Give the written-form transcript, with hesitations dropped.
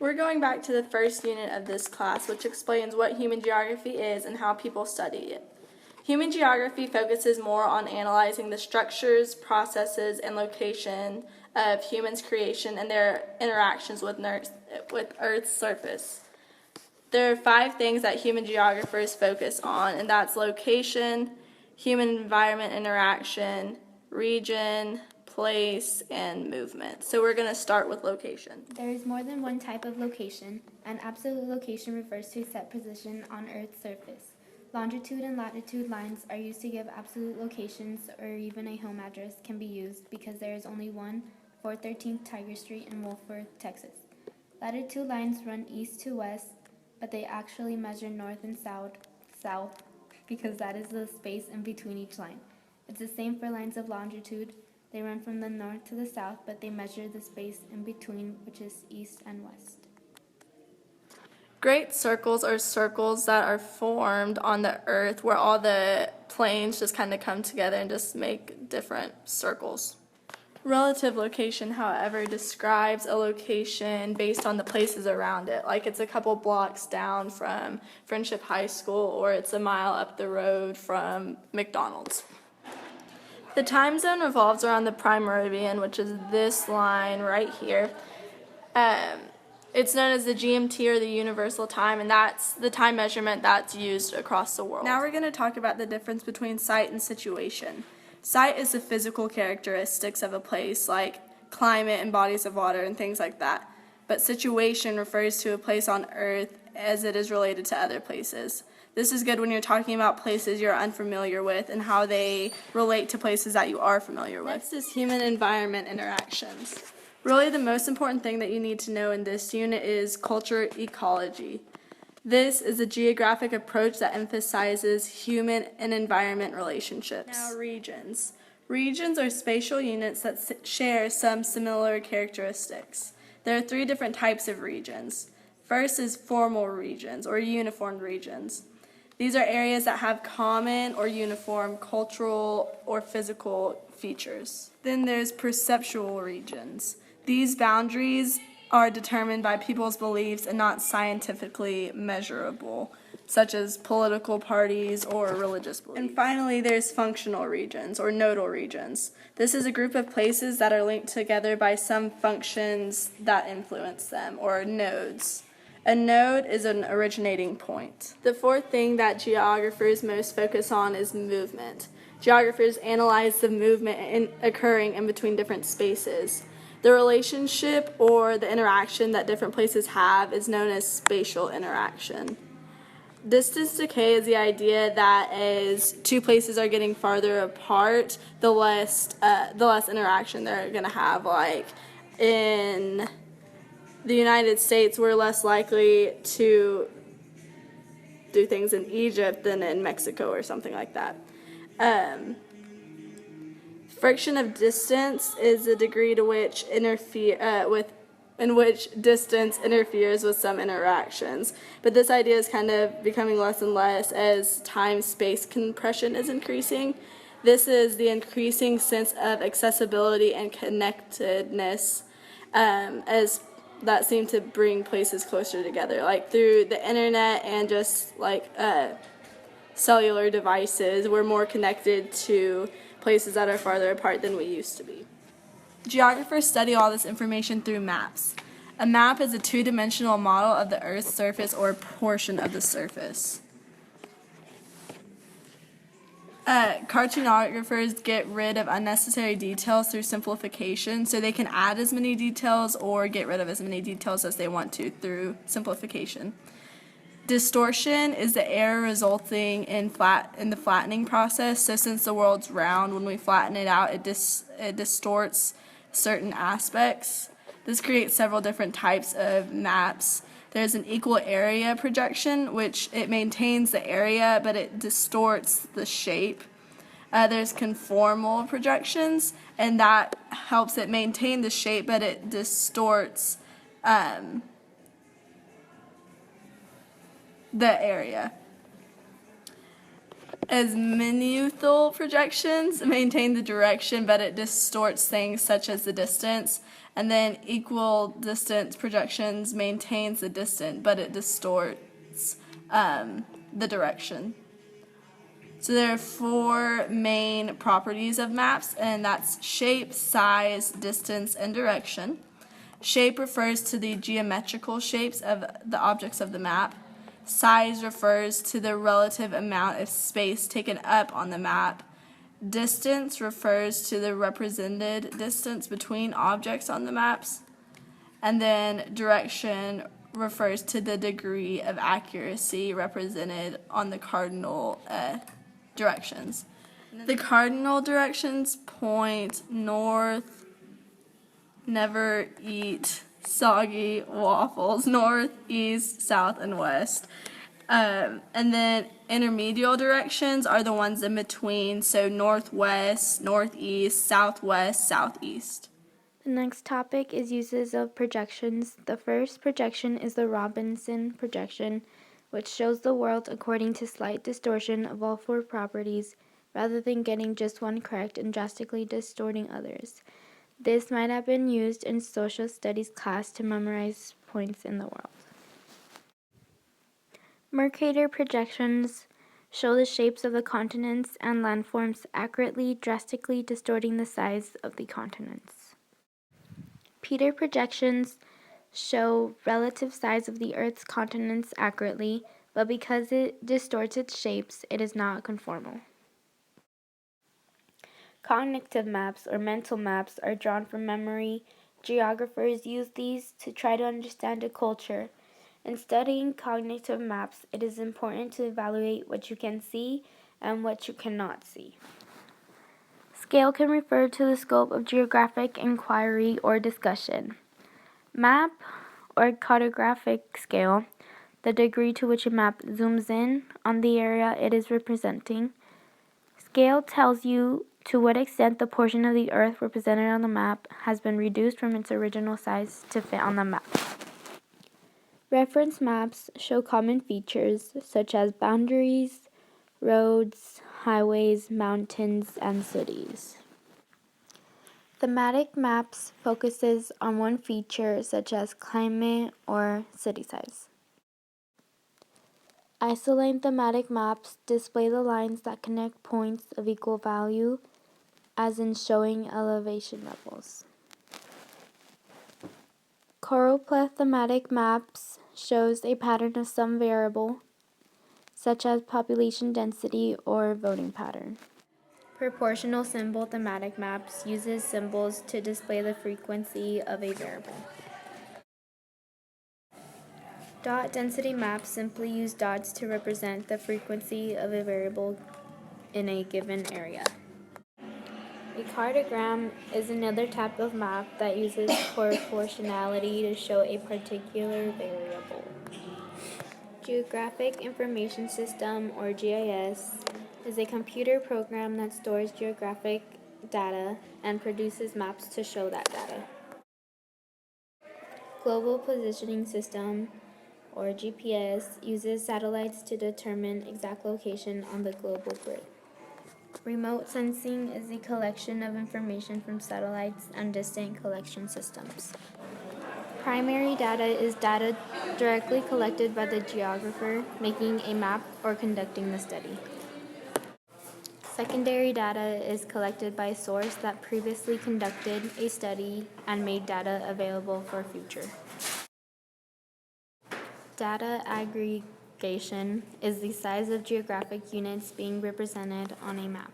We're going back to the first unit of this class, which explains what human geography is and how people study it. Human geography focuses more on analyzing the structures, processes, and location of humans' creation and their interactions with Earth's surface. There are 5 things that human geographers focus on, and that's location, human-environment interaction, region, place, and movement. So we're going to start with location. There is more than one type of location. An absolute location refers to a set position on Earth's surface. Longitude and latitude lines are used to give absolute locations, or even a home address can be used because there is only one 413th Tiger Street in Wolford, Texas. Latitude lines run east to west, but they actually measure north and south because that is the space in between each line. It's the same for lines of longitude. They run from the north to the south, but they measure the space in between, which is east and west. Great circles are circles that are formed on the Earth where all the planes just kind of come together and just make different circles. Relative location, however, describes a location based on the places around it. Like it's a couple blocks down from Friendship High School, or it's a mile up the road from McDonald's. The time zone revolves around the prime meridian, which is this line right here. It's known as the GMT, or the universal time, and that's the time measurement that's used across the world. Now we're going to talk about the difference between site and situation. Site is the physical characteristics of a place, like climate and bodies of water and things like that. But situation refers to a place on Earth as it is related to other places. This is good when you're talking about places you're unfamiliar with and how they relate to places that you are familiar with. Next is human-environment interactions. Really, the most important thing that you need to know in this unit is culture ecology. This is a geographic approach that emphasizes human and environment relationships. Now, regions. Regions are spatial units that share some similar characteristics. There are 3 different types of regions. First is formal regions, or uniform regions. These are areas that have common or uniform cultural or physical features. Then there's perceptual regions. These boundaries are determined by people's beliefs and not scientifically measurable, such as political parties or religious beliefs. And finally, there's functional regions, or nodal regions. This is a group of places that are linked together by some functions that influence them, or nodes. A node is an originating point. The 4th thing that geographers most focus on is movement. Geographers analyze the movement occurring in between different spaces. The relationship or the interaction that different places have is known as spatial interaction. Distance decay is the idea that as 2 places are getting farther apart, the less interaction they're going to have. Like in the United States, we're less likely to do things in Egypt than in Mexico or something like that. Friction of distance is the degree to which in which distance interferes with some interactions. But this idea is kind of becoming less and less as time-space compression is increasing. This is the increasing sense of accessibility and connectedness as that seem to bring places closer together, like through the internet and just like cellular devices. We're more connected to places that are farther apart than we used to be. Geographers study all this information through maps. A map is a 2-dimensional model of the Earth's surface or a portion of the surface. Cartographers get rid of unnecessary details through simplification, so they can add as many details or get rid of as many details as they want to through simplification. Distortion is the error resulting in the flattening process. So since the world's round, when we flatten it out, it distorts certain aspects. This creates several different types of maps. There's an equal area projection, which it maintains the area, but it distorts the shape. There's conformal projections, and that helps it maintain the shape, but it distorts the area. Azimuthal projections maintain the direction, but it distorts things such as the distance. And then equal distance projections maintains the distance, but it distorts the direction. So there are 4 main properties of maps, and that's shape, size, distance, and direction. Shape refers to the geometrical shapes of the objects of the map. Size refers to the relative amount of space taken up on the map. Distance refers to the represented distance between objects on the maps. And then direction refers to the degree of accuracy represented on the cardinal directions. The cardinal directions point north, never eat soggy waffles, north, east, south, and west. And then intermediate directions are the ones in between, so northwest, northeast, southwest, southeast. The next topic is uses of projections. The first projection is the Robinson projection, which shows the world according to slight distortion of all 4 properties, rather than getting just one correct and drastically distorting others. This might have been used in social studies class to memorize points in the world. Mercator projections show the shapes of the continents and landforms accurately, drastically distorting the size of the continents. Peter projections show relative size of the Earth's continents accurately, but because it distorts its shapes, it is not conformal. Cognitive maps or mental maps are drawn from memory. Geographers use these to try to understand a culture. In studying cognitive maps, it is important to evaluate what you can see and what you cannot see. Scale can refer to the scope of geographic inquiry or discussion. Map or cartographic scale, the degree to which a map zooms in on the area it is representing. Scale tells you to what extent the portion of the Earth represented on the map has been reduced from its original size to fit on the map. Reference maps show common features such as boundaries, roads, highways, mountains, and cities. Thematic maps focuses on one feature such as climate or city size. Isoline thematic maps display the lines that connect points of equal value, as in showing elevation levels. Choropleth thematic maps shows a pattern of some variable, such as population density or voting pattern. Proportional symbol thematic maps uses symbols to display the frequency of a variable. Dot density maps simply use dots to represent the frequency of a variable in a given area. A cartogram is another type of map that uses proportionality to show a particular variable. Geographic Information System, or GIS, is a computer program that stores geographic data and produces maps to show that data. Global Positioning System, or GPS, uses satellites to determine exact location on the global grid. Remote sensing is the collection of information from satellites and distant collection systems. Primary data is data directly collected by the geographer making a map or conducting the study. Secondary data is collected by a source that previously conducted a study and made data available for future. Data aggregation is the size of geographic units being represented on a map.